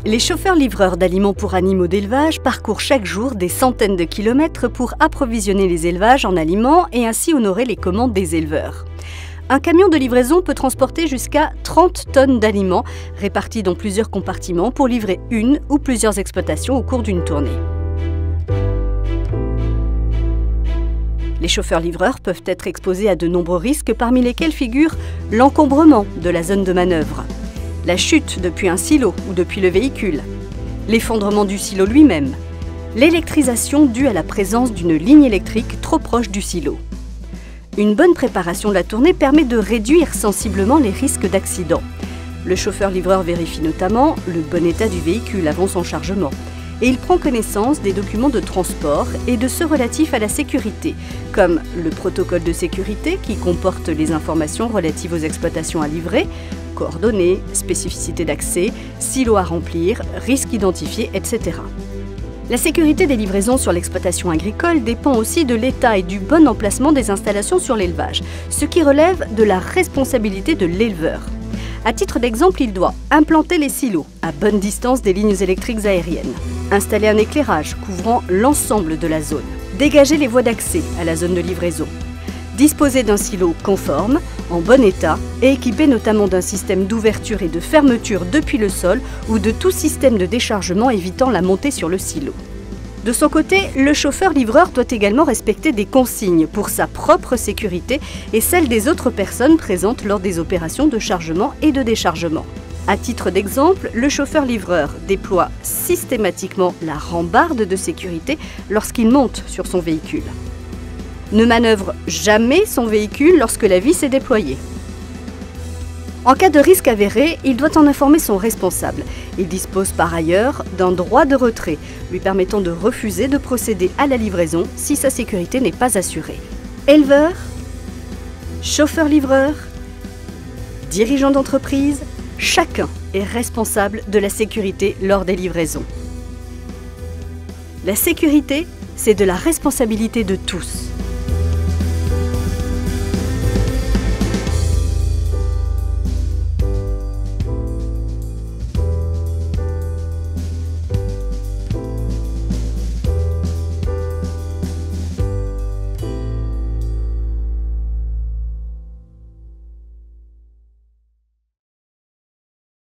Les chauffeurs-livreurs d'aliments pour animaux d'élevage parcourent chaque jour des centaines de kilomètres pour approvisionner les élevages en aliments et ainsi honorer les commandes des éleveurs. Un camion de livraison peut transporter jusqu'à 30 tonnes d'aliments répartis dans plusieurs compartiments pour livrer une ou plusieurs exploitations au cours d'une tournée. Les chauffeurs-livreurs peuvent être exposés à de nombreux risques parmi lesquels figure l'encombrement de la zone de manœuvre, la chute depuis un silo ou depuis le véhicule, l'effondrement du silo lui-même, l'électrisation due à la présence d'une ligne électrique trop proche du silo. Une bonne préparation de la tournée permet de réduire sensiblement les risques d'accident. Le chauffeur-livreur vérifie notamment le bon état du véhicule avant son chargement et il prend connaissance des documents de transport et de ceux relatifs à la sécurité, comme le protocole de sécurité qui comporte les informations relatives aux exploitations à livrer, coordonnées, spécificité d'accès, silos à remplir, risques identifiés, etc. La sécurité des livraisons sur l'exploitation agricole dépend aussi de l'état et du bon emplacement des installations sur l'élevage, ce qui relève de la responsabilité de l'éleveur. À titre d'exemple, il doit implanter les silos à bonne distance des lignes électriques aériennes, installer un éclairage couvrant l'ensemble de la zone, dégager les voies d'accès à la zone de livraison, disposer d'un silo conforme, en bon état et équipé notamment d'un système d'ouverture et de fermeture depuis le sol ou de tout système de déchargement évitant la montée sur le silo. De son côté, le chauffeur-livreur doit également respecter des consignes pour sa propre sécurité et celle des autres personnes présentes lors des opérations de chargement et de déchargement. À titre d'exemple, le chauffeur-livreur déploie systématiquement la rambarde de sécurité lorsqu'il monte sur son véhicule. Ne manœuvre jamais son véhicule lorsque la vis est déployée. En cas de risque avéré, il doit en informer son responsable. Il dispose par ailleurs d'un droit de retrait, lui permettant de refuser de procéder à la livraison si sa sécurité n'est pas assurée. Éleveur, chauffeur-livreur, dirigeant d'entreprise, chacun est responsable de la sécurité lors des livraisons. La sécurité, c'est de la responsabilité de tous.